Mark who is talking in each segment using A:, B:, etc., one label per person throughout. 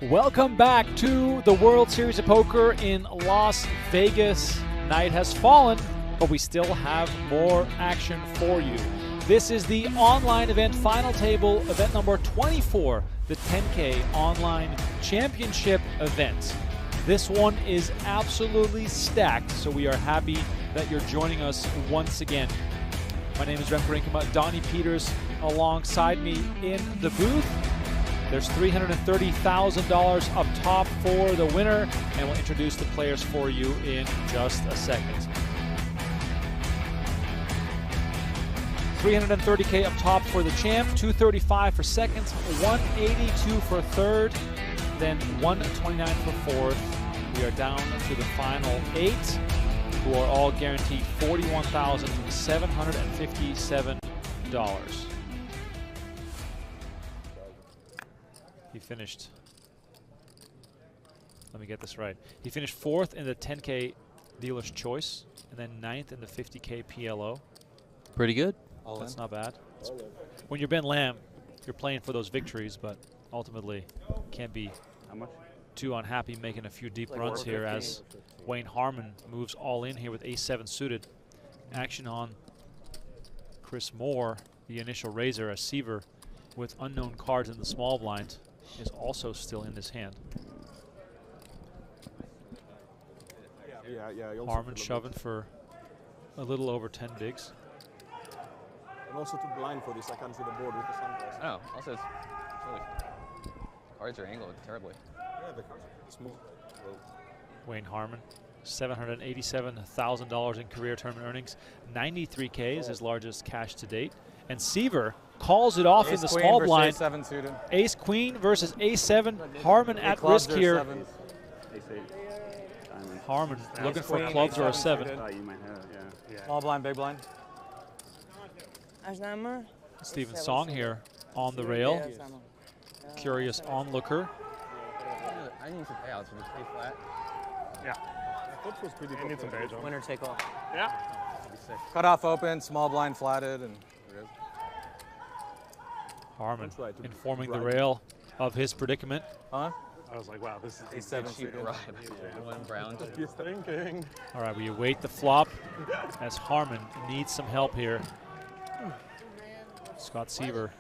A: Welcome back to the World Series of Poker in Las Vegas. Night has fallen, but we still have more action for you. This is the online event, final table, event number 24, the 10K Online Championship event. This one is absolutely stacked, so we are happy that you're joining us once again. My name is Remco Rinkema, Donnie Peters alongside me in the booth. There's $330,000 up top for the winner, and we'll introduce the players for you in just a second. $330K up top for the champ, $235 for second, $182 for third, then $129 for fourth. We are down to the final 8, who are all guaranteed $41,757. He finished, let me get this right. He finished 4th in the 10K Dealer's Choice, and then 9th in the 50K PLO.
B: Pretty good.
A: That's not bad. When you're Ben Lamb, you're playing for those victories, but ultimately can't be too unhappy making a few deep runs here as Wayne Harmon moves all in here with ace-7 suited. Action on Chris Moore, the initial raiser, as Seiver with unknown cards in the small blind is also still in this hand. Harmon shoving for a little over 10 bigs.
C: I'm also too blind for this. I can't see the board with the sunglasses.
B: Oh, also it's really, cards are angled terribly.
C: Yeah, the cards are smooth.
A: Wayne Harmon, $787,000 in career tournament earnings. 93K is his largest cash to date. And Seiver calls it off in the small blind.
D: Ace-7 suited.
A: Ace-Queen versus Ace-7. Harmon at risk here. Harmon looking for clubs or a 7.
D: Small blind, big blind.
A: Steven Song here on the rail. Curious onlooker.
B: I need some payouts. It's pretty flat.
E: Yeah.
C: That was pretty good.
E: Need some page on.
F: Winner take all.
E: Yeah.
D: Cut off open, small blind flatted, and
A: Harmon informing the rail of his predicament.
D: huh?
E: I was like, wow, this is
D: Ace-7
B: Cheap
D: suited.
B: ride. One brown.
E: he's thinking.
A: All right, we await the flop as Harmon needs some help here. Scott Seiver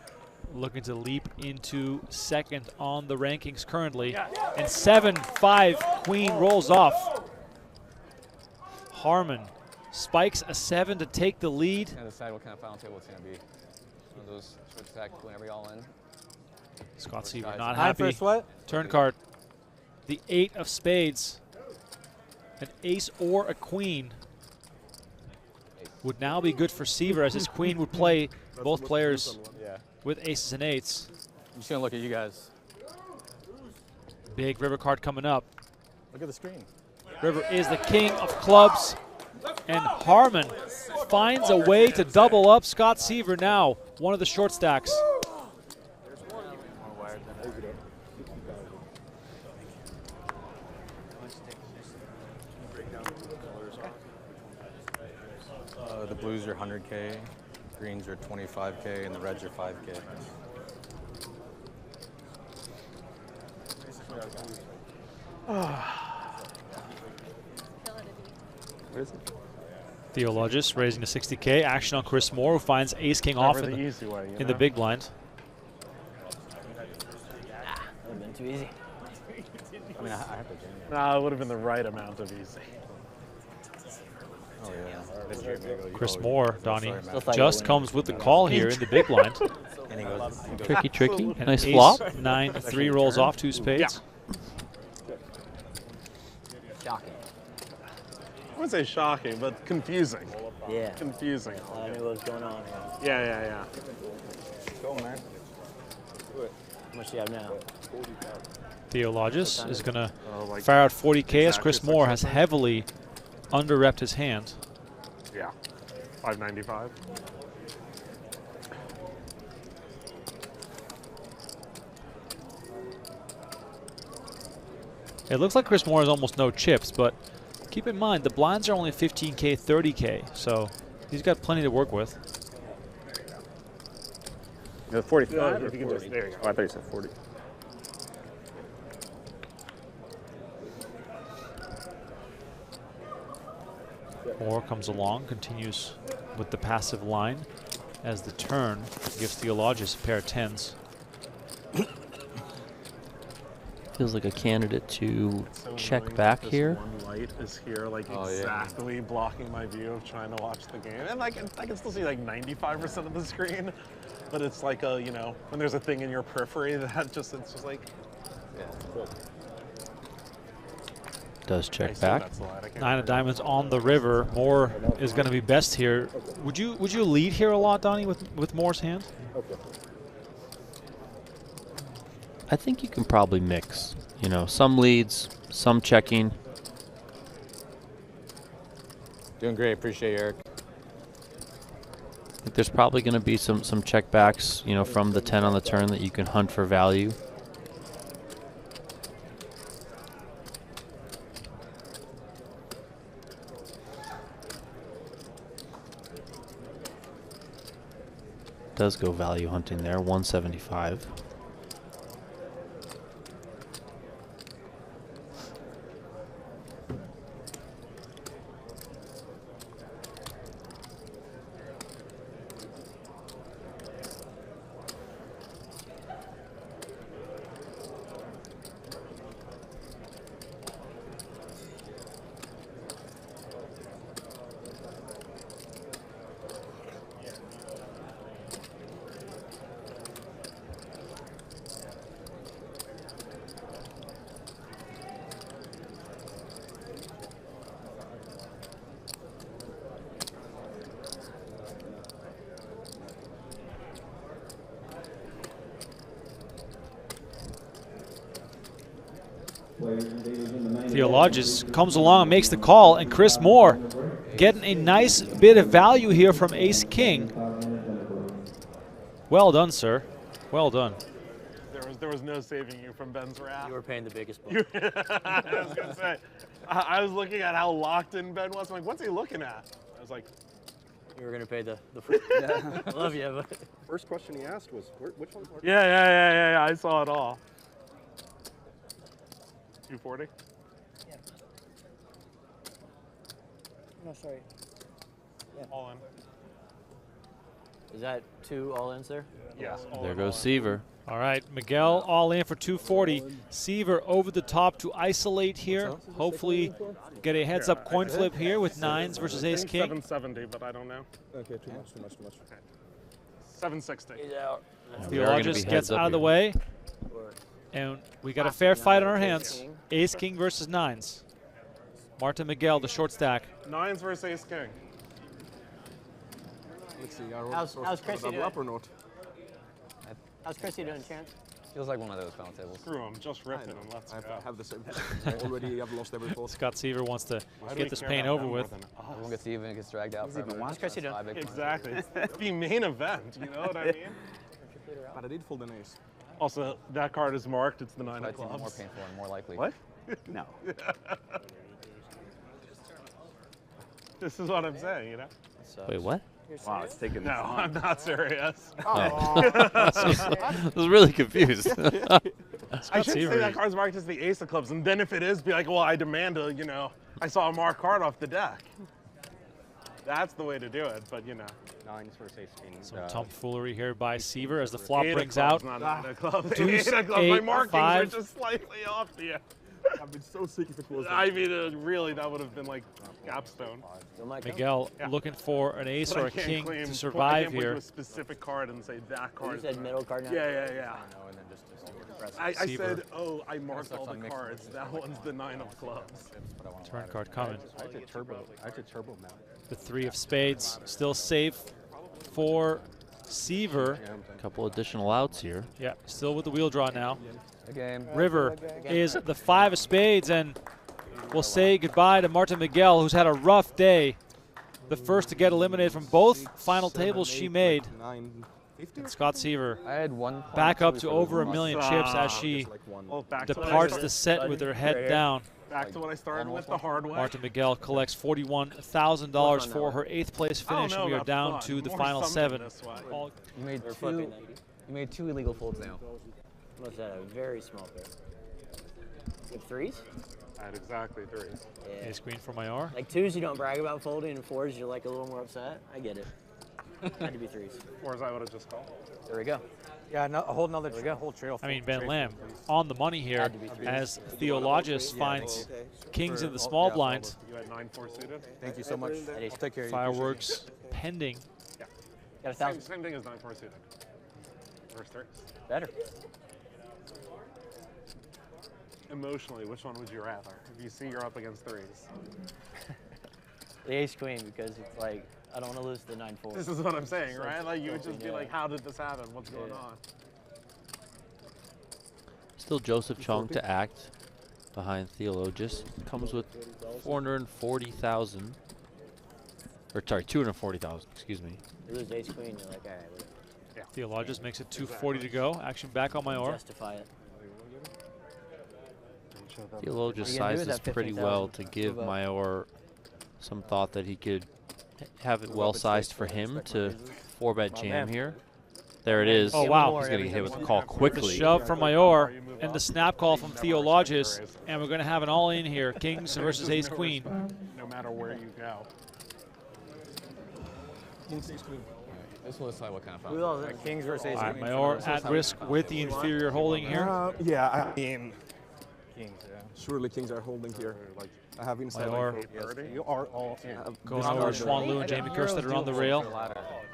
A: looking to leap into second on the rankings currently. And 7-5 Queen rolls off. Harmon spikes a 7 to take the lead.
B: Kind of decide what kind of final table it's going to be. One of those short stack whenever you all in.
A: Scott Seiver not
D: High
A: happy.
D: first what?
A: Turn card. The 8 of spades. An ace or a queen would now be good for Seiver, as his queen would play both players with aces and 8s.
D: I'm just going to look at you guys.
A: Big river card coming up.
D: Look at the screen.
A: River is the king of clubs, and Harmon finds a way to double up Scott Seiver now, one of the short stacks.
D: The blues are 100K, greens are 25K, and the reds are 5K.
C: Where is it?
A: Theologist raising to 60K. Action on Chris Moore, who finds ace-king off
E: Never
A: in
E: the
A: the,
E: easy way,
A: in the big blind.
F: That would have been too easy.
D: I mean, I have to jam.
E: Nah, it would have been the right amount of easy.
D: Oh, yeah.
A: Chris Moore, Donnie,
F: Just like
A: just
F: a winner.
A: comes with the call here in the big blind.
D: And he goes,
B: Tricky.
A: And
B: Nice
A: ace
B: flop.
A: 9-3 rolls off 2 spades.
F: Shocking.
E: I wouldn't say shocking, but confusing.
F: Yeah.
E: Confusing.
F: I knew what was going on here.
E: Yeah.
D: go, man.
F: How much do you have now?
A: Theologist is going to
E: like
A: fire out 40K as Chris
E: exactly
A: Moore has heavily under-repped his hand.
E: Yeah. 595.
A: It looks like Chris Moore has almost no chips, but keep in mind the blinds are only 15K, 30K, so he's got plenty to work with.
E: 45. If you can just, there you go.
C: Oh, I thought you said 40.
A: Moore comes along, continues with the passive line as the turn gives Theologis a pair of 10s.
G: Feels like a candidate to
E: So
G: check
E: annoying
G: back
E: that
G: here.
E: This one light is here, like
D: Oh, yeah.
E: exactly blocking my view of trying to watch the game. And I can still see like 95% of the screen, but it's like a, you know, when there's a thing in your periphery that just, it's just like,
G: Does
E: I
G: check
E: see
G: back.
E: that's the light. I can't
A: 9 of
E: remember.
A: diamonds on the river. Moore is going to be best here. Would you lead here a lot, Donnie, with Moore's hand?
G: I think you can probably mix. You know, some leads, some checking.
D: Doing great. Appreciate you, Eric.
G: I think there's probably going to be some check backs, you know, from the 10 on the turn that you can hunt for value. Does go value hunting there, 175.
A: Theologis comes along and makes the call, and Chris Moore getting a nice bit of value here from Ace King. Well done, sir. Well done.
E: There was no saving you from Ben's wrath.
H: You were paying the biggest buck.
E: I was gonna say, I was looking at how locked in Ben was. I'm like, what's he looking at? I was like,
H: You were gonna pay the I love you, but
C: First question he asked was, which one's more?
E: yeah. I saw it all. 240.
H: no, sorry.
E: All in.
H: Is that 2 all-ins there?
E: Yes. all
G: There
E: in,
G: goes
E: all in.
G: Seiver.
A: All right, Miguel all in for 240. Seiver over the top to isolate here. Hopefully get a heads-up coin flip here with 9s versus
E: I
A: Ace
E: think
A: King.
E: 770, but I don't know.
C: Okay, too much.
E: 760.
H: He's out.
G: We are gonna
A: Theologis
G: be
A: gets
G: heads up
A: out of the
G: here.
A: way. And we got a fair fight on our hands. Ace King versus 9s. Martin Miguel, the short stack.
E: 9s versus Ace King.
C: Let's see,
H: How's Chrissy
C: double
H: doing?
C: up or not?
H: How's Chrissy doing, Chance?
D: Feels like one of those final tables.
E: Screw him, just ripping him. Let's
C: I
E: go.
C: have the same. I already have lost every thought.
A: Scott Seiver wants to
E: Why do we
A: get this
E: care
A: pain
E: about
A: over
E: them
A: with.
E: more than us?
D: Everyone gets even, gets dragged out.
H: How's Chrissy doing?
E: Exactly. It's the main event, you know what I mean?
C: But I did fold an ace.
E: Also, that card is marked. It's the 9
D: That's
E: of
D: even more
E: clubs.
D: painful and more likely.
E: What?
C: No.
E: This is what I'm saying, you know?
G: Wait, what?
C: Wow, it's taken.
E: No, I'm not serious.
G: I was really confused.
E: I should say
A: Seiver.
E: that card's marked as the ace of clubs, and then if it is, be like, well, I demand a, you know, I saw a marked card off the deck. That's the way to do it, but you know.
C: 9s versus Ace King.
A: Some tomfoolery here by Seiver as the flop
E: 8 of
A: brings
E: clubs,
A: out.
E: not 9 of clubs.
A: Deuce,
E: 8 of clubs.
A: 8,
E: My markings
A: 5.
E: are just slightly off here.
C: I've been so sick if it was.
E: I mean, really, that would have been like capstone.
A: Miguel
E: Yeah.
A: looking for an ace
E: But
A: or
E: I
A: a
E: can't
A: king
E: claim,
A: to
E: I
A: survive
E: can't point to
A: here.
E: a specific card and say that card.
H: You
E: is
H: said
E: the
H: middle card now?
E: Yeah.
D: No, and then just press.
E: I
A: Seiver.
E: said, oh, I marked
D: Stuff's
E: all the
D: on mixed
E: cards. That one's the 9 of clubs.
D: But I want to
A: Turn card coming.
C: I did turbo now.
A: The 3 of spades still safe for Seiver.
G: A couple additional outs here.
A: Yeah, still with the wheel draw now.
D: the game.
A: River is the 5 of spades, and we'll say goodbye to Marta Miguel, who's had a rough day. The first to get eliminated from both final tables she made.
C: 9, 50.
A: And Scott Seiver
D: I had 1 point
A: back up to
D: for the
A: over a
D: loss.
A: million chips as she
C: Like one.
E: Well, back to what I
A: departs
E: said.
A: the set with her head down.
E: Back to what I started with, the hard way.
A: Marta Miguel collects $41,000 for her 8th place
E: I don't
A: finish,
E: know
A: and we are
E: about
A: down
E: fun.
A: to the
E: More
A: final
E: something
A: 7.
E: this way.
A: All
D: You made
H: We're
D: two.
H: flipping 90.
D: You made 2 illegal folds now.
H: What's that? A very small pair. Like threes?
E: I had exactly 3s.
H: Yeah.
A: Ace queen for Mayor.
H: Like twos, you don't brag about folding, and fours, you're like a little more upset. I get it. Had to be threes.
E: Or as I would have just called.
H: There we go.
D: Yeah, no, a whole nother whole trail.
A: I mean, Ben Lamb on the money here
H: Had to be threes.
A: as Theologis finds kings in the small blind.
E: You had 9-4 suited?
D: Thank you so much. I'll take care of you.
A: Fireworks pending.
H: Got a
E: Same,
H: 1,000.
E: same thing as 9-4 suited. First 3s.
H: Better.
E: Emotionally, which one would you rather? If you see you're up against 3s.
H: The ace queen, because it's like, I don't want to lose the 9-4.
E: This is what I'm saying, right? Like you would just be
H: Yeah.
E: like, how did this happen? What's going
H: Yeah.
E: on?
G: Still Joseph Cheong to act behind Theologis. Comes with 440,000. Or sorry, 240,000. Excuse me.
H: You lose ace queen, you're like, all right,
A: Theologis makes it 240 to go. Action back on Mayor.
H: justify it.
G: Theologis
H: What are you gonna do with
G: sizes
H: that
G: pretty
H: 15,000?
G: well to give
H: Move up.
G: Mayor some thought that he could have it well sized for him to 4-bet jam here. There it is.
A: Oh, wow.
G: He's going to get hit with the call
A: The
G: quickly.
A: shove from Mayor and the snap call from Theologis. And we're going to have an all-in here. Kings versus ace queen.
E: No matter where you go.
B: This will decide what kind of
H: Who
B: foul.
H: else is
D: Kings versus ace
A: All right,
D: queen.
A: Mayor at risk with the inferior holding here.
C: Yeah, I mean,
D: Kings, yeah.
C: surely kings are holding here. I have inside.
A: Mayor
D: Yes, you are all in.
A: going over Schwan Lu and Jamie Kerstetter on the rail.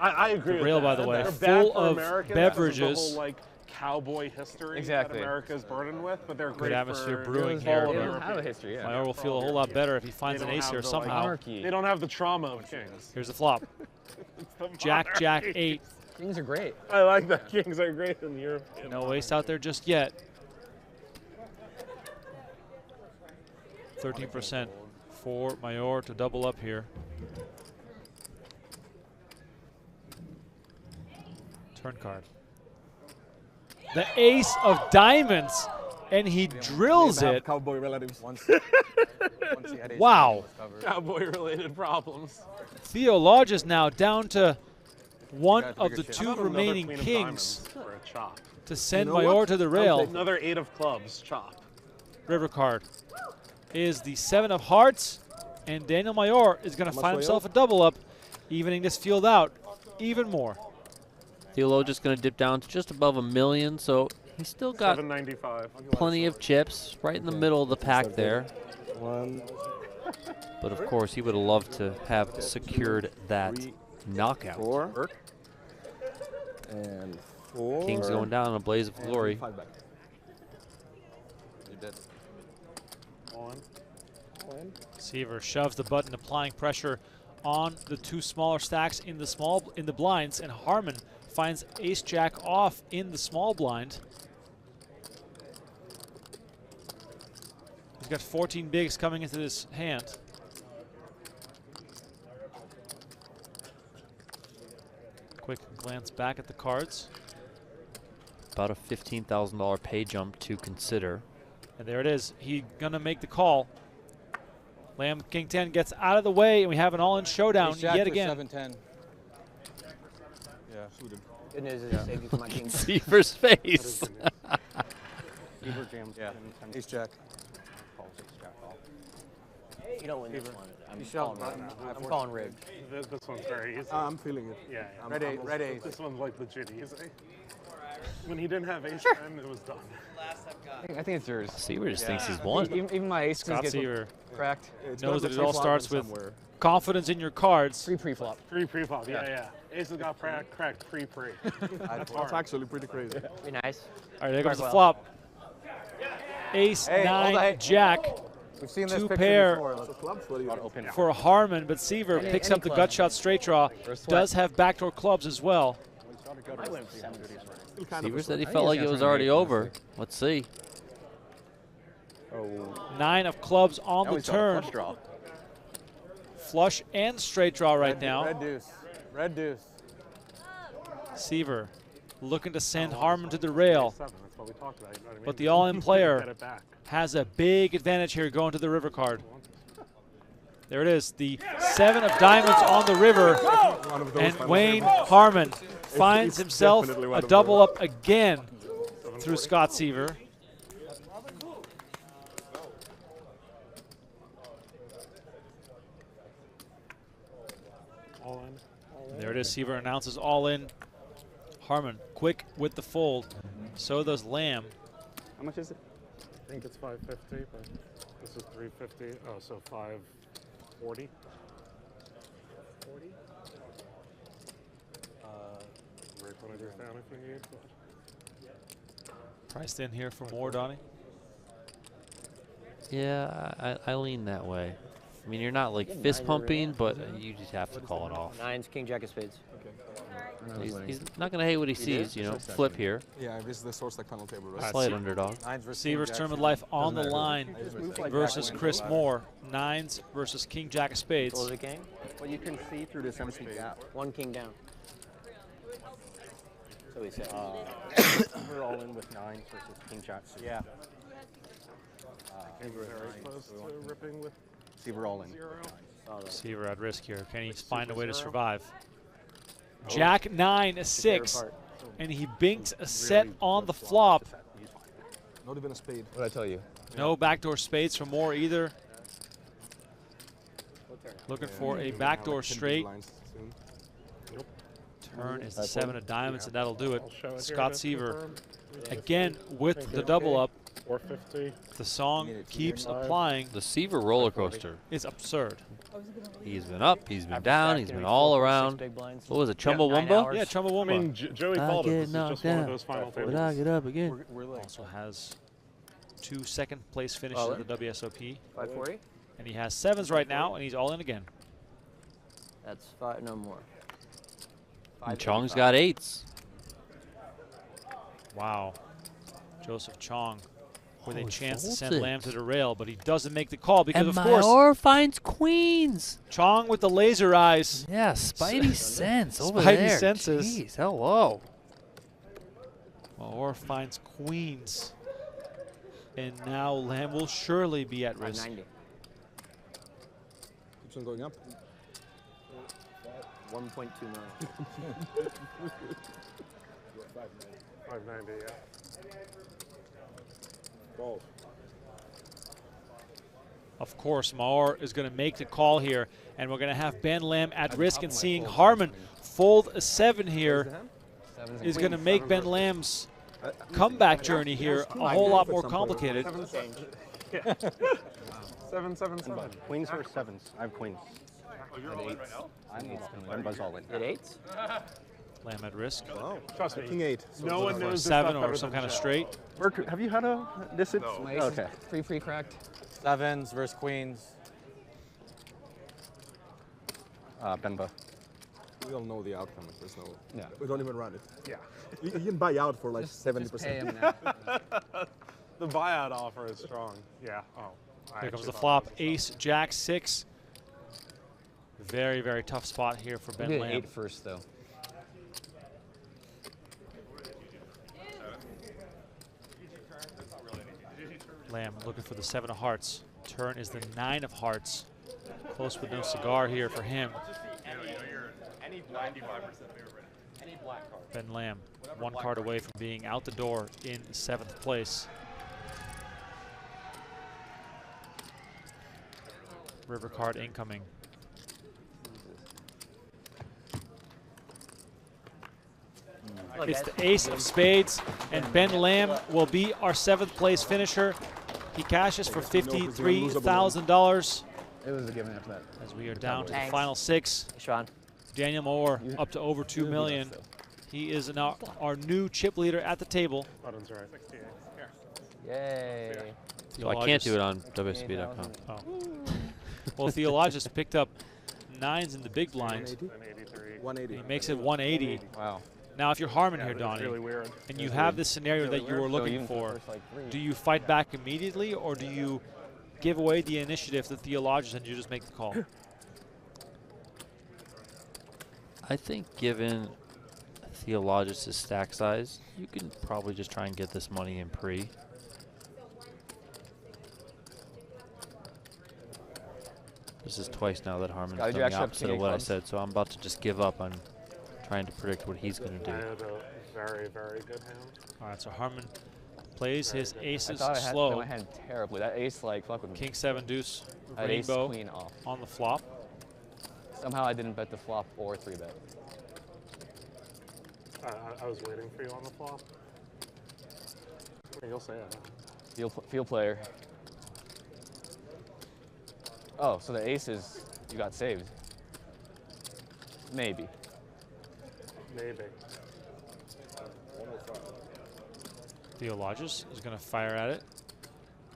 E: I agree with
A: rail,
E: that.
A: by the way,
E: They're bad
A: full
E: for
A: of
E: Americans
A: beverages.
E: because of the whole, like, cowboy history
B: Exactly.
E: that America is burdened with, but they're great
A: atmosphere
E: for
A: brewing
E: all
A: here.
E: of
B: They
E: Europe.
B: don't have a history, yeah.
A: Mayor will feel a whole lot better if he
E: They
A: finds an
E: don't
A: ace
E: have
A: here
E: the,
A: somehow.
E: Like, they don't have the trauma of kings.
A: Here's the flop. Jack, Jack, 8.
B: Kings are great.
E: I like that. Kings are great in Europe.
A: No ace out there just yet. 13% for Mayor to double up here. Turn card. The ace of diamonds, and he drills
C: They have
A: it.
C: Cowboy relatives.
D: Once he had ace
A: Wow.
D: queen, it was covered.
E: Cowboy-related problems.
A: Theologis now down to one
D: got
A: of
D: bigger
A: the
D: chips.
A: two
E: Another
A: remaining
E: queen of
A: kings
E: diamonds for a chop.
A: to send
C: You know
A: Mayor
C: what?
A: to the
C: I'll
A: rail.
C: take
E: Another 8 of clubs chop.
A: River card is the 7 of hearts, and Daniel Mayor is going to
C: How much
A: find
C: Mayor?
A: himself a double up, evening this field out even more.
G: Theologis going to dip down to just above $1 million, so he's still got
E: 795.
G: plenty of chips right in the middle of the pack there.
C: One,
G: But of course, he would have loved to have secured that
C: three,
G: knockout.
C: 4, and 4.
G: Kings going down in a blaze of
C: and
G: glory.
C: 5 back.
D: You did.
E: One.
A: Seiver shoves the button, applying pressure on the two smaller stacks in the blinds, and Harmon finds ace jack off in the small blind. He's got 14 bigs coming into this hand. Quick glance back at the cards.
G: About a $15,000 pay jump to consider.
A: And there it is. He's gonna make the call. Lamb King 10 gets out of the way, and we have an all-in showdown
D: Ace jack
A: yet
D: for
A: again.
D: 710. Yeah.
H: Good news is you saved you from my king.
G: Seiver's face.
D: Yeah. Ace jack.
H: You don't win this one. I'm
D: You shove
H: calling
D: button.
H: rigged. I'm calling rigged.
E: This one's very easy.
C: I'm feeling it.
E: Yeah, yeah.
D: Red eight, red eight.
E: This one's like legit easy. When he didn't have ace 10, it was done.
B: I think it's yours.
G: Seiver just thinks he's won.
B: Even my ace
A: Scott
B: queens get
A: Seiver
B: cracked.
C: It's
A: knows
C: gonna
A: that
C: be
A: it all
C: pre-flop
A: starts with
C: somewhere.
A: confidence in your cards.
B: Free pre-flop.
E: Pre-flop, yeah. Aces got cracked pre-pre.
C: That's actually pretty crazy.
H: Be nice.
A: All right, there goes the
H: Well.
A: flop. Ace,
D: Hey, hold
A: 9,
D: on.
A: jack
D: We've seen this
A: Two
D: picture
A: pair.
D: before.
C: So clubs for you.
B: Open.
A: for Harmon, but Seiver picks
H: any
A: up the
H: club.
A: gut shot straight draw. Does have backdoor clubs as well.
H: I went for 7.
C: Still kind of
G: Seiver
C: a
G: said he
B: think
G: felt
B: he's
G: like it
B: gonna
G: was
B: turn
G: already
B: eight,
G: over. Let's see.
A: 9 of clubs on
B: Now
A: the
B: he's got a
A: turn.
B: flush draw.
A: Flush and straight draw right now.
D: Red deuce. Red deuce.
A: Seiver looking to send Harmon to the rail,
E: 7, that's what we talked about. You know what I mean?
A: but the all-in
E: Get
A: player
E: it back.
A: has a big advantage here going to the river card. There it is, the 7 of diamonds on the river,
C: one of those
A: and
C: final
A: Wayne
C: tables.
A: Harmon finds
C: It's
A: himself
C: definitely one
A: a
C: of
A: double
C: those.
A: up again through Scott Seiver.
E: All in.
A: There it is. Seiver announces all in. Harmon quick with the fold. So does Lamb.
C: How much is it?
E: I think it's 550, but this is 350. Oh, so 540. 40. Right when I just down if you need.
A: Priced in here for more, Donnie.
G: Yeah, I lean that way. I mean, you're not like fist pumping, but you just have to call it off.
H: Nines, king, jack of spades.
G: He's not going to hate what he sees, you know. Flip here.
C: Yeah, this is the source like panel table, right?
G: Slight underdog.
A: Seiver's tournament life on the line versus Chris Moore. Nines versus king, jack of spades.
H: Close the king.
C: Well, you can see through this empty gap.
H: One king down. So he said.
C: We're all in with nines versus king jack.
B: Yeah.
E: Very close to ripping with
C: See, we're all in.
E: 0.
A: Seiver at risk here. Can he find a way to survive? Jack 9, 6. And he binks a set on the flop.
C: Not even a spade. What did I tell you?
A: No backdoor spades for Moore either. Looking for a backdoor straight. Turn is the 7 of diamonds, and that'll do it. Scott Seiver again with the double up.
E: 450.
A: The song keeps applying.
G: The Seiver roller coaster.
A: It's absurd.
G: He's been up, he's been down, he's been all around. What was it, Chumbawamba?
A: Yeah,
E: I
A: Chumbawamba.
E: mean, Joey called it. This is just one of those final
G: But I
E: tables.
G: get up again.
A: Also has 2 second-place finishes at the WSOP.
H: 540.
A: And he has 7s right now, and he's all in again.
H: That's 5, no more.
G: And Chong's got 8s.
A: Wow. Joseph Cheong with a
G: he
A: chance to
G: folds
A: send
G: it.
A: Lamb to the rail, but he doesn't make the call because,
G: And
A: of course,
G: Mayor finds queens.
A: Chong with the laser eyes.
G: Yeah, Spidey sense over
A: Spidey
G: there.
A: senses.
G: Jeez, hello.
A: Or finds queens. And now Lamb will surely be at risk.
H: 590.
C: Keeps on going up.
H: 1.2 million.
E: 590, yeah.
A: Of course, Maor is going to make the call here, and we're going to have Ben Lamb at risk, and seeing Harmon fold a 7 here is going to make Ben Lamb's comeback journey here a whole lot more complicated.
E: 777.
C: Queens or sevens? I have queens. I'm buzz all in.
H: Hit 8s.
A: Lamb at risk.
C: Wow.
E: Trust me.
C: King 8.
E: No one
A: For a
E: knows this
A: 7
E: stuff
A: or
E: better
A: some
E: than
A: kind of
E: Joe.
A: straight.
C: Bert, have you had a this? No. Okay.
H: Free cracked.
B: 7s versus queens.
C: Benba. We all know the outcome. There's no.
E: Yeah.
C: We don't even run it.
E: Yeah.
C: You can buy out for like 70%.
E: The buyout offer is strong. Yeah. Oh.
A: Here comes the flop. Ace, Jack, 6. Very, very tough spot here for Ben Lamb.
B: 8 first, though.
A: Lamb looking for the 7 of hearts. Turn is the 9 of hearts. Close with no cigar here for him. Ben Lamb, 1 card away from being out the door in 7th place. River card incoming. It's the ace of spades, and Ben Lamb will be our 7th place finisher. He cashes for $53,000
B: It was a given after that.
A: as we are down to the
H: Thanks.
A: final 6.
H: Sean.
A: Daniel Moore up to over $2 million. He is now our new chip leader at the table.
E: Buttons are right. 68.
H: Yay.
G: Well, I can't do it on WSOP.com.
A: Oh. Well, Theologist picked up 9s in the big blind.
E: 183.
C: 180.
A: He makes it 180.
B: Wow.
A: Now, if you're Harmon
E: Yeah,
A: here,
E: that's
A: Donnie,
E: really weird.
A: and you have this scenario that you were looking for, do you fight back immediately, or do you give away the initiative to Theologist and you just make the call?
G: I think given Theologist's stack size, you can probably just try and get this money in pre. This is twice now that Harmon's
B: Scotty,
G: done
B: you
G: the
B: actually have
G: opposite
B: king
G: of what I
B: clubs?
G: said, so I'm about to just give up on trying to predict what he's going to
E: I
G: do.
E: had a very, very good hand.
A: All right, so Harmon Plays his
B: I
A: aces
B: thought I had
A: slow.
B: my hand terribly. That ace like fuck with me.
A: King 7 deuce
B: I had ace
A: rainbow
B: queen off.
A: on the flop.
B: Somehow I didn't bet the flop or 3-bet.
E: I was waiting for you on the flop. You'll say it.
B: Field player. Oh, so the aces you got saved. Maybe.
E: Maybe.
A: Theologis is going to fire at it,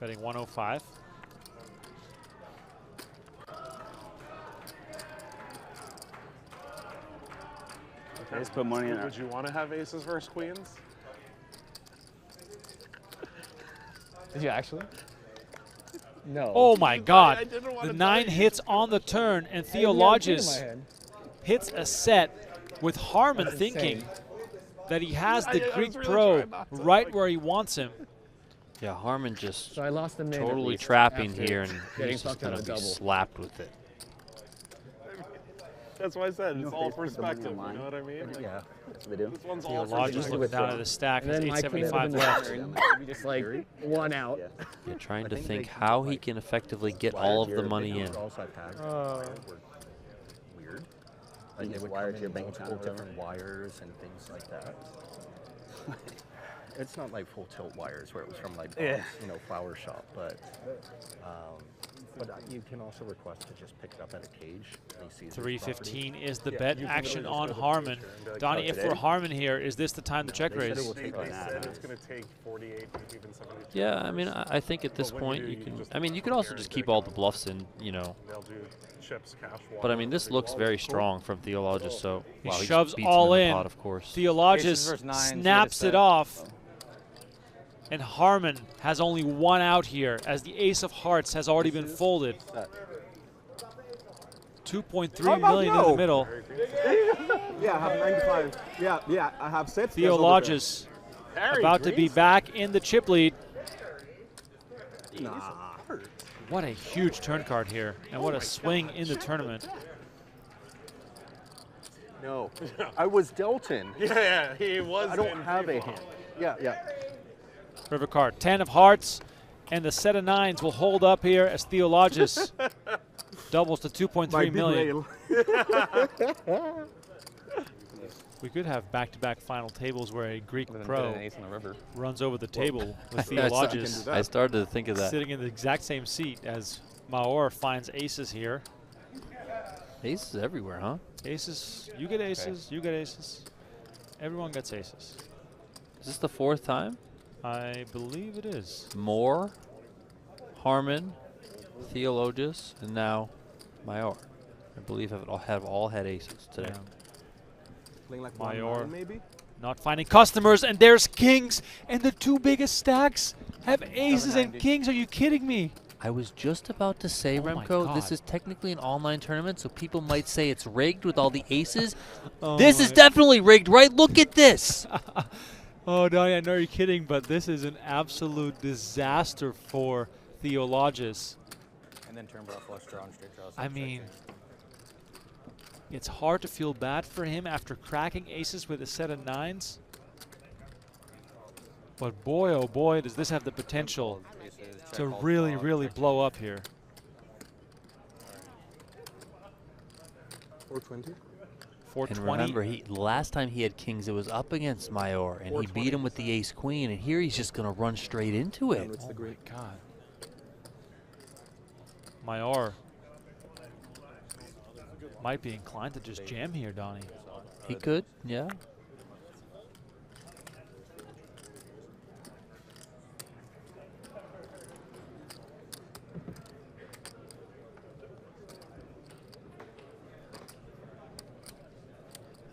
A: betting 105.
E: Okay.
F: Let's put money in
E: Would you want to have aces versus queens?
B: Did you actually? No.
A: Oh my God.
E: I didn't want
A: The
E: to
A: 9
E: tell you.
A: hits on the turn, and Theologis hits a set with Harmon thinking that he has the
E: I was
A: Greek
E: really
A: Pro
E: trying not to,
A: right
E: like-
A: where he wants him.
G: Yeah, Harmon just
H: So I lost the min. at
G: totally
H: least
G: trapping
H: after
G: here, and
H: getting
G: he's just
H: fucked out
G: gonna
H: of
G: be
H: double.
G: slapped with it.
E: That's why I said it's
F: if
E: all
F: they put the money
E: perspective. You
F: online?
E: know what I mean? Like,
F: Yeah, that's what they do.
E: This one's all
A: Theologis
E: perspective.
A: looking down at the stack,
H: And
A: has
H: then my queen
A: 875 left.
H: just like one out.
G: You're trying
F: I
G: to
F: think
G: think
F: they
G: how
F: can,
G: he
F: like,
G: can effectively get
F: Wire
G: all
F: to
G: of the
F: your
G: money
F: bank
G: in.
F: account. Also, I've had were weird. Like they
C: just
F: would
C: wire
F: come
C: to your
F: in
C: bank
F: multiple
C: account or
F: different wires and things like that. It's not like full tilt wires where it was from like flower shop, but you can also request to just pick it up at a cage. And he sees his
A: 315
F: property.
A: is the
F: Yeah,
A: bet
F: you can
A: action
F: literally
A: on
F: just go to the
A: Harmon.
F: picture and be like,
A: Donnie,
F: "Oh,
A: if
F: today?"
A: we're Harmon here, is this the time to check
F: they said
A: raise?
F: it will
E: They
F: take like
E: said
F: that.
E: it's going to take 48 to even 72.
G: Yeah, I mean, I think at this
E: But when you
G: point
E: do,
G: you
E: you
G: can.
E: just
G: I mean, you could
E: from
G: also
E: here
G: just
E: and
G: keep
E: dig
G: all
E: it
G: the
E: out.
G: bluffs in, you know.
E: They'll do chips, cash,
G: But I
E: water,
G: mean, this
E: big
G: looks
E: wall.
G: very strong from Theologis. So
A: He
G: wow,
A: shoves
G: just beats
A: all
G: him
A: in.
G: the pot, of course.
B: Aces
A: Theologis
B: versus nines, you
A: snaps
B: get a
A: it
B: set.
A: off. And Harmon has only one out here as the ace of hearts has already been folded. 2.3 million in the middle.
C: Yeah, I have 95. Yeah, I have sets.
A: Theologis about to be back in the chip lead. What a huge turn card here, and what a swing in the tournament.
F: No, I was Delton.
E: Yeah, he was.
F: I don't
E: in
F: have a
E: pre-flop.
F: hand. Yeah.
A: River card, 10 of hearts, and the set of nines will hold up here as Theologis doubles to 2.3 million. We could have back-to-back final tables where a Greek
B: With
A: pro
B: an ace on the river.
A: runs over the table with
G: Yeah,
A: Theologis
G: I started to think of that.
A: sitting in the exact same seat as Maor finds aces here.
G: Aces everywhere, huh?
A: Aces, you get aces, you get aces. Everyone gets aces.
G: Is this the fourth time?
A: I believe it is.
G: Moore, Harmon, Theologis, and now Mayor. I believe have all had aces today.
A: Yeah.
C: Playing like
A: Mayor.
C: 1-9 maybe.
A: Not finding customers, and there's kings, and the two biggest stacks have aces and
B: 790.
A: kings. Are you kidding me?
G: I was just about to say,
A: Oh my
G: Remco, this
A: God.
G: is technically an online tournament, so people might say it's rigged with all the aces.
A: Oh
G: This is
A: my-
G: definitely rigged, right? Look at this.
A: Oh, Donnie, I know you're kidding, but this is an absolute disaster for Theologis.
B: And then turn bar flush draw and straight draw.
A: I mean, it's hard to feel bad for him after cracking aces with a set of nines. But boy, oh boy, does this have the potential to really, really blow up here.
C: 420.
G: And
A: 420.
G: remember, last time he had kings, it was up against Mayor, and he beat him with the ace-queen, and here he's just going to run straight into it.
C: It's the
A: Oh my
C: great.
A: God. Mayor might be inclined to just jam here, Donnie.
G: He could, yeah.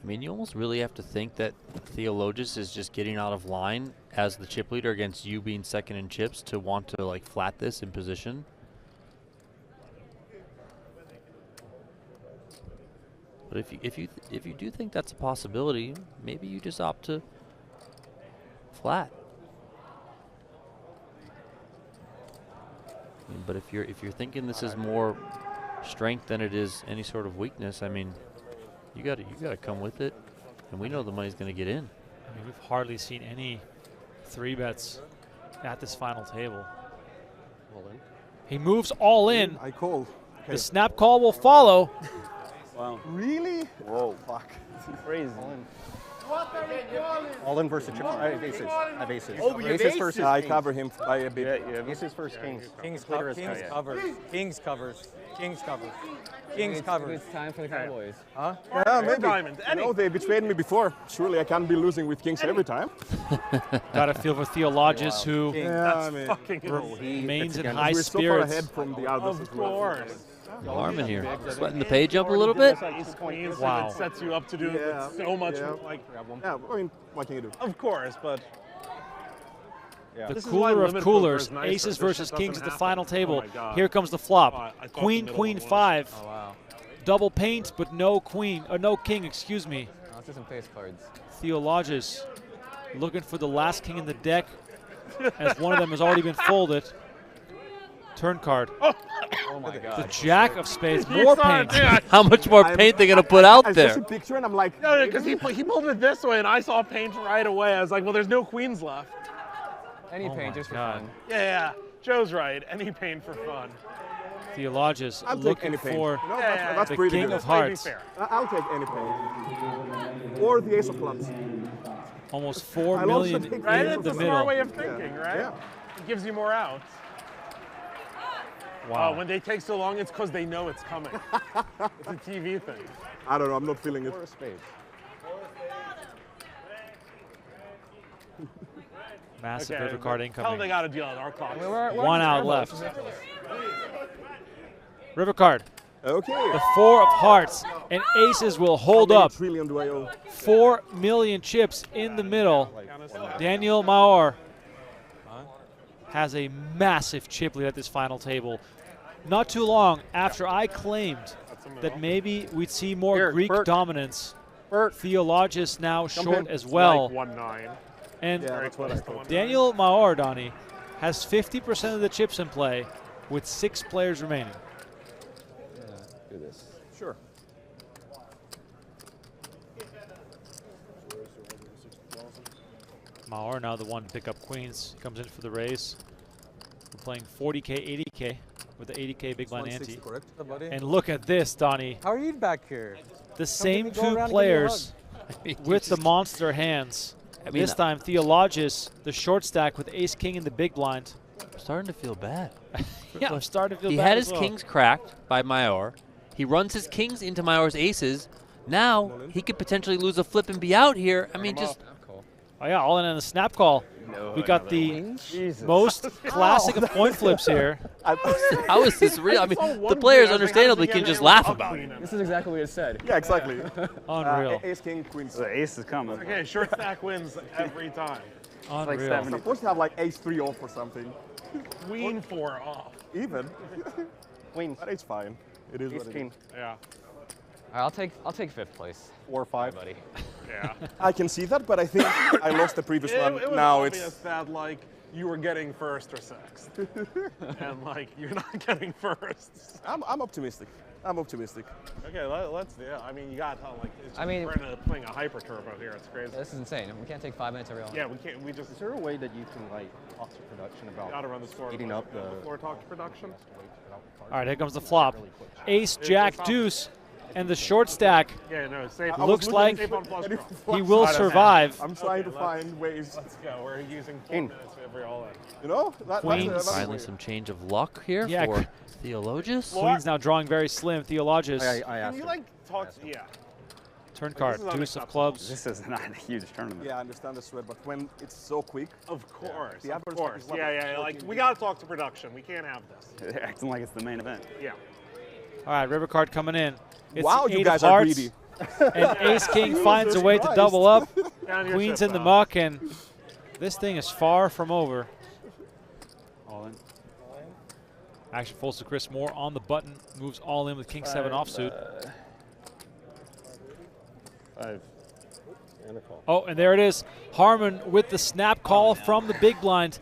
G: I mean, you almost really have to think that Theologis is just getting out of line as the chip leader against you being second in chips to want to like flat this in position. But if you do think that's a possibility, maybe you just opt to flat. I mean, but if you're thinking this is more strength than it is any sort of weakness, I mean, you gotta come with it, and we know the money's gonna get in.
A: I mean, we've hardly seen any 3-bets at this final table.
C: All in.
A: He moves all in.
C: I call.
A: The snap call will follow.
C: Wow. Really? Whoa. Fuck.
H: Crazy.
I: All in versus chip. I have aces. I have aces.
H: Oh, you have
I: aces
H: aces?
I: versus
C: I
I: kings.
C: cover him by a bit.
I: Aces versus kings.
J: Kings,
I: Later is
J: Kings
I: tight.
J: covers. Kings covers. Kings covers. Kings covers.
H: It's time for the Cowboys.
C: Yeah,
E: Or
C: maybe.
E: diamond.
C: You know, they betrayed me before. Surely I can't be losing with kings every time.
A: Got a feel for Theologus, who
C: Yeah, I mean,
E: Fucking
A: remains in
I: again.
A: high
C: we're so far ahead
A: spirits.
C: from the others.
E: Of
C: as well.
E: course.
G: Harmon here, sweating the page up a little bit.
E: Ace queens,
A: Wow.
E: and it sets you up to do
C: Yeah,
E: so much.
C: yeah.
E: Like,
C: Yeah, I mean, what can you do?
E: of course, but
A: The
E: This is why
A: cooler of
E: limit
A: coolers,
E: poker is nicer.
A: aces
E: This
A: versus
E: shit
A: kings
E: doesn't
A: at the
E: happen.
A: final
E: Oh
A: table.
E: my God.
A: Here comes the
E: Oh, I
A: flop.
E: thought
A: Queen,
E: the middle
A: queen,
E: one was.
A: 5.
H: Oh, wow.
A: Double paint, but no queen, or no king, excuse me.
H: Oh, let's do some face cards.
A: Theologus looking for the last king in the deck, as one of them has already been folded. Turn card.
H: Oh, my God.
A: The jack of spades, more paint.
G: How much more paint they gonna put out
C: I
G: there?
C: just a picture and I'm like,
E: No, because he pulled it this way, and I saw paint right away. I was like, well, there's no queens left.
H: Any
A: Oh
H: paint
A: my
H: just for
A: God.
H: fun.
E: Yeah, Joe's right. Any paint for fun.
A: Theologus
C: I'll take
A: looking
C: any paint.
A: for
C: You know,
E: Yeah,
C: that's
A: the
C: pretty
A: king
C: good.
A: of hearts.
E: Fair.
C: I'll take any paint. Or the ace of clubs.
A: Almost 4
C: I'll also
A: million
C: take
E: Right?
A: in
E: It's
A: the
E: a smart
A: middle.
E: way of thinking, right?
C: Yeah.
E: It gives you more outs.
A: Wow.
E: When they take so long, it's because they know it's coming. It's a TV thing.
C: I don't know, I'm not feeling it.
I: Or a spade.
A: Massive
E: Okay,
A: river card
E: tell them they
A: incoming.
E: got to deal with our clock.
A: One out left. River card.
C: Okay.
A: The 4 of hearts and aces will hold
C: How many
A: up.
C: trillion do I owe?
A: 4 million chips in the middle. Daniel Maor has a massive chip lead at this final table. Not too long after I claimed that maybe we'd see more
I: Here,
A: Greek
I: Bert.
A: dominance.
I: Bert.
A: Theologus now short
I: in.
A: as well.
E: Like 1-9.
A: And
C: Yeah, that's what I thought.
A: Daniel Maor, Donnie, has 50% of the chips in play with 6 players remaining.
H: Do this.
C: Sure.
A: Maor now the one to pick up queens. Comes in for the raise. We're playing 40K, 80K with the 80K big blind ante.
C: 160, correct?
A: And look at this, Donnie.
J: How are you back here?
A: The same
J: go
A: 2
J: around and give me a
A: players
G: You
A: with the
G: just-
A: monster hands.
G: I mean,
A: This time, Theologus, the short stack with ace king in the big blind.
G: I'm starting to feel bad.
A: Yeah, I'm starting to feel
G: He
A: bad
G: had
A: as
G: his
A: well.
G: kings cracked by Maor. He runs his kings into Maor's aces. Now he could potentially lose a flip and be out here. I mean, just
A: Oh yeah, all in on the snap call. We got the most classic of point flips here.
G: how is this real? I mean, the players understandably can just laugh about it.
H: This is exactly what it said.
C: Yeah, exactly.
A: Unreal.
C: Ace, king, queens.
F: The ace is coming.
E: Okay, short stack wins every time.
A: Unreal.
C: I'm supposed to have like ace 3 off or something.
E: Queen 4 off.
C: Even.
I: Queens.
C: But it's fine. It is
I: Ace
C: what it
I: king.
C: is.
E: Yeah.
H: All right, I'll take 5th place.
I: 4 5.
H: Buddy.
E: Yeah.
C: I can see that, but I think I lost the previous
E: It
C: one.
E: was
C: Now
E: obvious
C: it's.
E: that like you were getting first or sixth, and like you're not getting first.
C: I'm optimistic. I'm optimistic.
E: Okay, let's. Yeah, I mean you got to like. It's
H: I mean-
E: we're playing a hyper turbo here. It's crazy.
H: This is insane. We can't take 5 minutes every round.
E: Yeah, we can't. We just
I: Is there a way that you can like talk to production about
E: got to run the score.
I: speeding up the
E: floor talk to production.
A: All right, here comes the flop. Ace, jack, deuce, and the short stack.
E: Yeah, no, safe.
C: I was
A: Looks
C: looking
A: like
E: safe on flush draw.
A: he will survive.
C: I'm trying
E: Okay,
C: to find ways.
E: Let's go. We're using 4
I: In.
E: minutes every all in.
C: You know?
A: Queens.
C: That's a
G: Finally,
C: way.
G: some change of luck here
A: Yeah,
G: for Theologus.
A: Queen's now drawing very slim. Theologus,
I: I
E: Can
I: asked
E: you
I: him.
E: like talk? Yeah.
A: turn card,
E: this is
A: deuce of
E: unacceptable.
A: clubs.
F: This is not a huge tournament.
C: Yeah, I understand the sweat, but when it's so quick,
E: Of course.
C: The
E: Of
C: average
E: course.
C: is what,
E: Yeah,
C: like
E: yeah. Like
C: 14
E: we got to talk to production. We can't have this.
F: They're acting like it's the main event.
E: Yeah.
A: All right, river card coming in. It's
C: wow,
A: the
C: you
A: 8
C: guys
A: of
C: are
A: hearts,
C: greedy.
A: and ace king finds a way to
C: Christ.
A: double up.
E: Down your
A: Queen's
E: ship,
A: in the
E: pal.
A: muck, and this thing is far from over.
F: All in.
A: Action folds to Chris Moore on the button, moves all in with king 7 offsuit.
F: 5.
C: And a call.
A: Oh, and there it is. Harmon with the snap call from the big blind.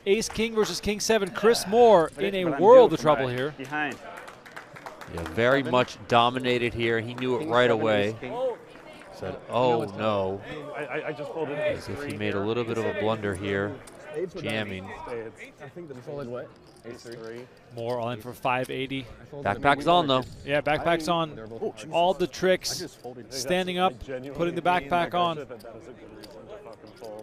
A: Ace king versus king 7. Chris Moore in a
F: But I'm
A: world
F: due
A: of
F: for
A: trouble
F: my
A: here.
F: Behind.
G: Yeah, very much dominated here. He knew it
I: King
G: right
I: 7,
G: away.
I: ace, king.
G: Said, oh no,
E: I just pulled it.
G: as if he made a little bit of a blunder here. Jamming.
C: I think the folded what?
I: Ace three.
A: More all in for 580.
G: Backpack's on though.
A: Yeah, backpack's on. All the tricks. Standing up, putting the backpack on.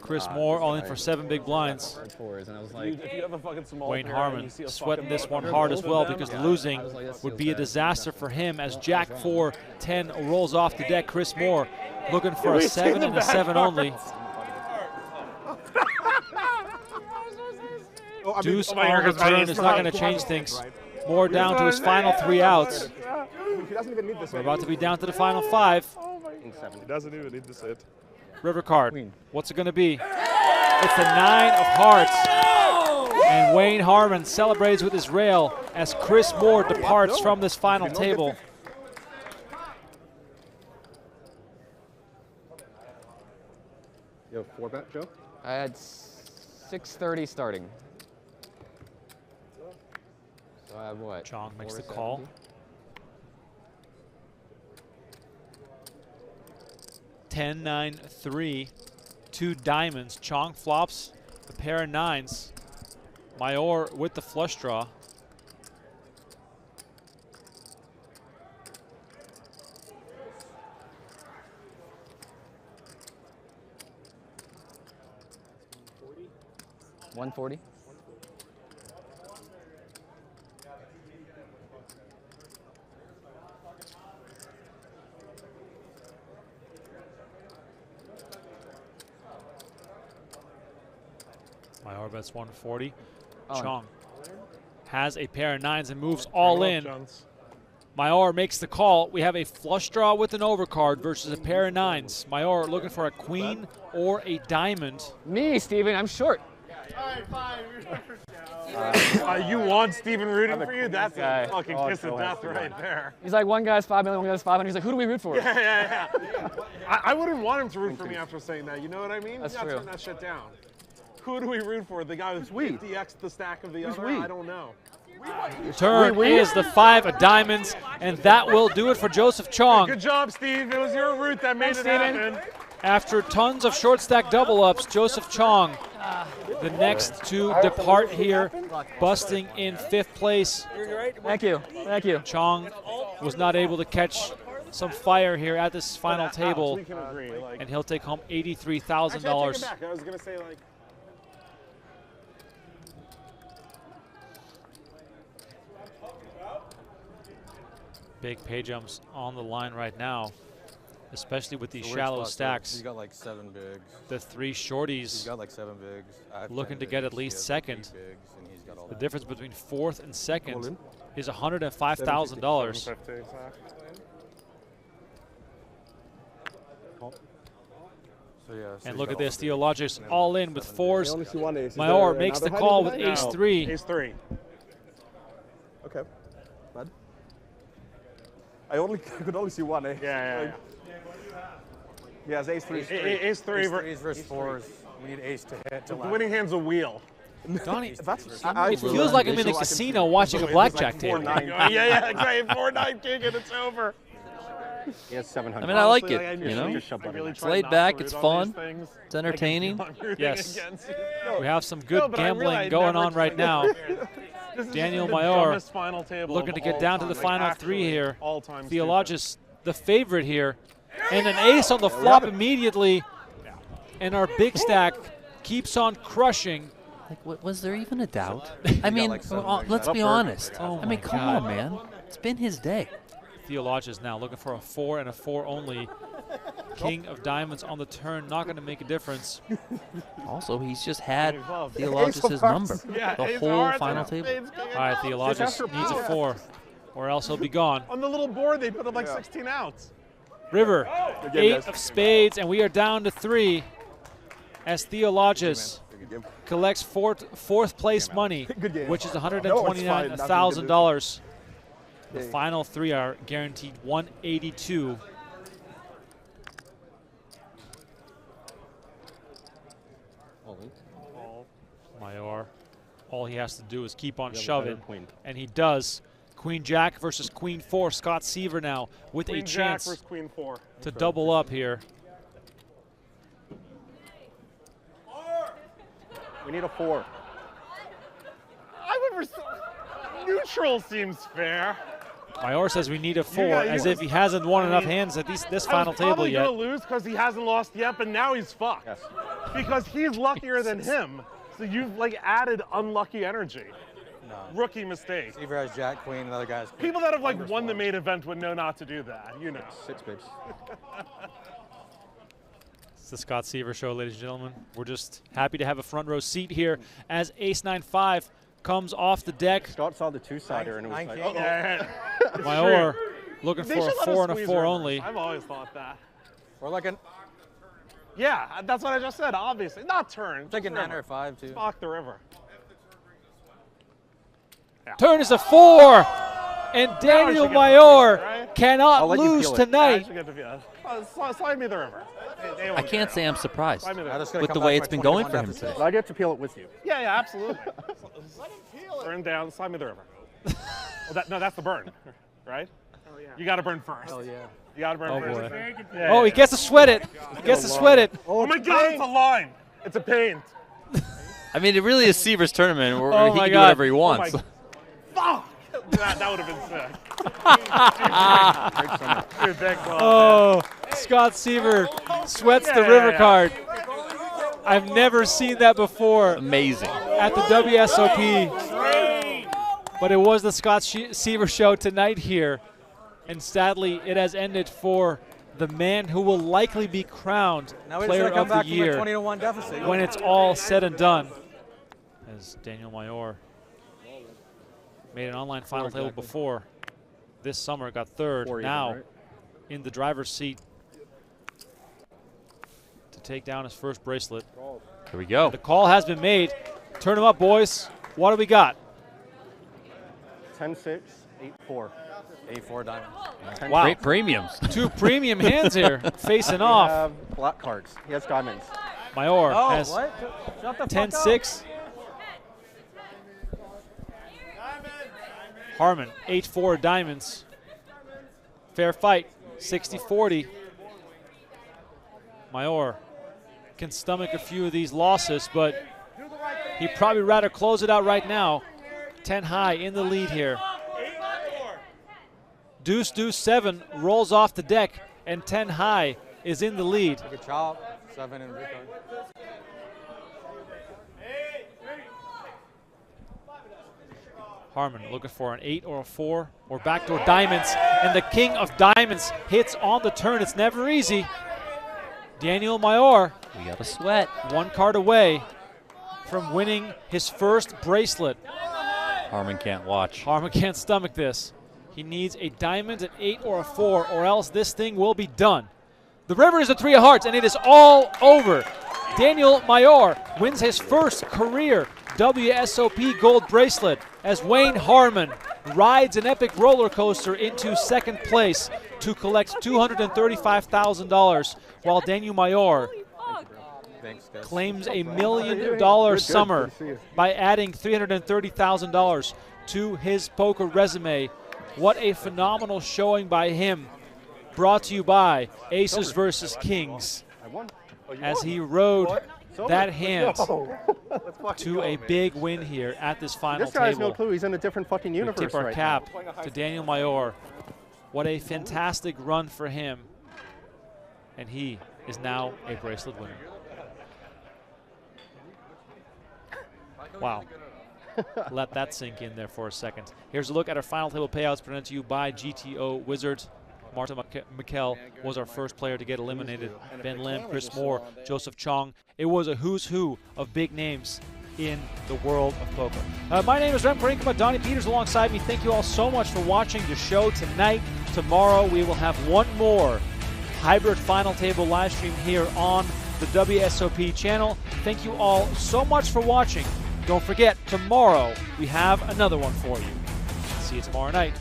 A: Chris Moore all in for 7 big blinds.
I: And I was like,
E: If you have a fucking small
A: Wayne
E: pair
A: Harmon
E: and you see a
A: sweating
E: fucking
A: this one
E: button
A: hard
E: roll
A: as well
E: with
A: because
E: them,
A: losing
I: that
A: would
I: feels
A: be a
I: bad.
A: disaster for him as Jack 4-10 rolls off the deck. Chris Moore looking for a
E: we see
A: 7
E: the
A: and a
E: back
A: 7 only. Deuce
E: oh my
A: on the
E: God,
A: turn
E: he's
A: is not going to change things. Moore down to his final 3 outs.
C: He doesn't even need this.
A: We're about to be down to the final 5.
C: He doesn't even need this hit.
A: River card. What's it going to be? It's the 9 of hearts. And Wayne Harmon celebrates with his rail as Chris Moore departs from this final table.
I: You have 4-bet, Joe?
B: I had 630 starting. So I have what?
A: Cheong makes the call. 10-9-3, 2 diamonds. Cheong flops a pair of 9s. Mayor with the flush draw.
B: $140.
A: Mayor bets 140.
B: Oh.
A: Cheong has a pair of 9s and moves all in. Mayor makes the call. We have a flush draw with an overcard versus a pair of 9s. Mayor looking for a queen or a diamond.
B: Me, Steven, I'm short.
E: You want Steven rooting for you? That's
B: guy.
E: a fucking kiss of death right there.
B: He's like, one guy's 5 million, one guy's 500. He's like, who do we root for?
E: Yeah. I wouldn't want him to root for me after saying that. You know what I mean?
B: That's
E: You gotta
B: true.
E: turn that shit down. Who do we root for? The guy who's 50x the stack of the other? I don't know.
A: Turn is the 5 of diamonds, and that will do it for Joseph Cheong.
E: Good job, Steve. It was your root that made it happen.
A: After tons of short stack double ups, Joseph Cheong, the next to depart here, busting in 5th place.
B: Thank you. Thank you.
A: Cheong was not able to catch some fire here at this final table,
E: We can agree.
A: and he'll take home
E: Actually, I take
A: $83,000.
E: it back. I was gonna say like.
A: Big pay jumps on the line right now, especially with these
D: It's a weird
A: shallow
D: spot, so
A: stacks.
D: He's got like 7 bigs.
A: The 3
D: He's
A: shorties
D: got like 7 bigs. I have
A: looking
D: 10
A: to get
D: bigs.
A: at least
D: He has,
A: second.
D: Like 8 bigs, and he's got all
A: The
D: that.
A: difference between 4th and 2nd
C: in.
A: is $105,000.
E: 750, exactly.
D: So yeah. So
A: And
D: he's
A: look
D: got
A: at
D: all
A: this,
D: the bigs.
A: Theologis all in with 4s.
C: I only see one ace. Is
A: Mayor
C: there
A: makes the
C: another
A: call
C: hand
A: with
C: behind?
A: ace-3.
E: Ace 3.
C: Okay. Bad. I could only see one ace.
E: Yeah.
C: He has ace 3.
E: Ace 3.
D: Ace threes versus 4s. We need ace to hit to
E: The winning hand's a wheel.
A: Donnie,
C: It
A: it feels like I'm in a casino watching a blackjack table.
E: Yeah, exactly. 4-9 king and it's over.
I: He has 700.
G: I mean, I like
E: Honestly,
G: it.
E: I
G: You know,
E: really-
I: Just shove
E: I
I: button.
E: really
I: It's
E: try
G: laid
E: not
G: back,
E: to
G: it's
E: root on
G: fun.
E: these things.
G: it's entertaining.
E: I'm rooting
A: Yes.
E: against you.
A: We have some good
E: but I
A: gambling
E: realize
A: going
E: never
A: on right now.
E: This is
A: Daniel
E: the
A: Mayor
E: dumbest final table
A: looking
E: of
A: to get
E: all
A: down to
E: time.
A: the
E: Like,
A: final
E: actually,
A: 3 here.
E: all-time
A: Theologis, the favorite here. And an ace on the flop immediately. And our big stack keeps on crushing.
G: Like, was there even a doubt? I
D: got
G: mean,
D: like 7 bigs.
G: let's be honest.
A: Oh
G: I mean,
A: my
G: come
A: God.
G: on, man. It's been his day.
A: Theologis now looking for a 4 and a 4 only. King of diamonds on the turn, not going to make a difference.
G: Also, he's just had
C: Ace of
G: Theologis'
C: hearts.
G: number
E: Yeah,
G: the
E: ace
G: whole
E: hearts
G: final
E: and
G: table.
E: spades king.
A: All right, Theologis needs a 4, or else he'll be gone.
E: On the little board, they put up like 16 outs.
A: River,
C: game,
A: 8
C: guys.
A: of spades, and we are down to 3 as Theologis
C: Good game.
A: collects fourth place money,
C: Good game.
A: which is
C: No, it's fine. Nothing you can do.
A: $129,000. The
C: Okay.
A: final 3 are guaranteed 182. Mayor, all he has to do is keep on
I: You have a
A: shoving,
I: better queen.
A: and he does. Queen Jack versus Queen 4. Scott Seiver now with
E: Queen
A: a
E: Jack
A: chance
E: versus Queen 4.
A: to double up here.
I: We need a 4.
E: I would neutral seems fair.
A: Mayor says we need a 4,
E: Yeah,
A: as if he hasn't won enough hands at this final table yet.
E: He's probably going to lose because he hasn't lost yet, but now he's fucked.
I: Yes.
E: Because he's luckier than him. So you've like added unlucky energy.
D: No.
E: Rookie mistake.
D: Seiver has Jack Queen, and other guys.
E: People that have like won the main event would know not to do that, you know.
I: 6 bigs.
A: It's the Scott Seiver Show, ladies and gentlemen. We're just happy to have a front row seat here as Ace-9-5 comes off the deck.
I: Scott saw the 2-sider and it was like,
D: Nine king.
I: uh-oh.
A: Mayor looking
E: They
A: for a
E: should let us
A: 4 and a
E: squeeze
A: 4
E: rivers.
A: only.
E: I've always thought that.
D: Or like an
E: Yeah, that's what I just said, obviously. Not turn.
D: like a
E: just
D: 9
E: river.
D: or a 5 too.
E: Fuck the river.
A: Turn is a 4, and Daniel
E: should get the
A: Mayor
E: feel, right?
I: I'll
A: cannot
I: let you
A: lose
I: feel it.
E: I
A: tonight.
E: should get the feel. Slide me the river. They
G: I
E: won't
G: can't
E: care.
G: say I'm surprised
E: Slide me the
D: I'm
E: river.
D: just gonna
G: with
D: come
G: the way
D: back
G: it's
D: to
G: been
D: my
G: going
D: 21
G: for him
D: deficit.
G: today.
I: But I get to peel it with you.
E: Yeah, absolutely. Burn down, slide me the river. No, that's the burn, right? Oh, yeah. You got to burn first.
D: Oh yeah.
E: You got to burn
A: Oh,
E: first.
A: boy.
E: Yeah,
A: Oh, he
E: yeah.
A: gets to sweat it. He gets to sweat it.
E: Oh my God, it's a line. It's a paint.
G: I mean, it really is Seiver's tournament where
A: Oh
G: he
A: my
G: can do
A: God.
G: whatever he
E: Oh
G: wants.
E: my fuck! That would have been sick. Dude, thanks a lot,
A: Oh, Scott Seiver sweats the river card. I've never seen that before
G: Amazing.
A: at the WSOP. But it was the Scott Seiver Show tonight here. And sadly, it has ended for the man who will likely be crowned
D: Now we just
A: Player
D: gotta come
A: of the
D: back from a
A: Year
D: 20-1 deficit.
A: when it's all said and done. As Daniel Mayor made an online final table before this summer, got 3rd.
I: 4 even,
A: Now
I: right?
A: in the driver's seat to take down his first bracelet.
G: Here we go.
A: The call has been made. Turn them up, boys. What do we got?
I: 10-6, 8-4.
D: A4 diamonds.
A: Wow.
G: Great premiums.
A: 2 premium hands here facing
I: We
A: off.
I: have black cards. He has diamonds.
A: Mayor
D: Oh,
A: has
D: what? Shut the fuck up.
A: 10-6. Harmon, 8-4 diamonds. Fair fight, 60-40. Mayor can stomach a few of these losses, but he'd probably rather close it out right now. 10 high in the lead here. Deuce, deuce, 7 rolls off the deck, and 10 high is in the lead.
D: Take a chop. 7 and Rico.
A: Harmon looking for an 8 or a 4 or backdoor diamonds, and the king of diamonds hits on the turn. It's never easy. Daniel Mayor,
G: We got a sweat.
A: 1 card away from winning his first bracelet.
G: Harmon can't watch.
A: Harmon can't stomach this. He needs a diamond, an 8 or a 4, or else this thing will be done. The river is a 3 of hearts, and it is all over. Daniel Mayor wins his first career WSOP gold bracelet as Wayne Harmon rides an epic roller coaster into second place to collect $235,000, while Daniel Mayor
D: Thanks, guys.
A: claims a $1 million summer by adding $330,000 to his poker resume. What a phenomenal showing by him. Brought to you by Aces versus Kings,
I: I won.
A: as he rode that hand
I: Let's fucking
A: to
I: go,
A: a
I: man.
A: big win here at this final
I: This guy has no
A: table.
I: clue. He's in a different fucking
A: We
I: universe
A: tip our
I: right
A: cap to Daniel Mayor. What a fantastic run for him. And he is now a bracelet winner. Wow. Let that sink in there for a second. Here's a look at our final table payouts presented to you by GTO Wizards. Marta Mikkel was our first player to get eliminated. Ben Lim, Chris Moore, Joseph Cheong. It was a who's who of big names in the world of poker. My name is Rem Karinkama, Donnie Peters alongside me. Thank you all so much for watching the show tonight. Tomorrow we will have one more hybrid final table live stream here on the WSOP channel. Thank you all so much for watching. Don't forget, tomorrow we have another one for you. See you tomorrow night.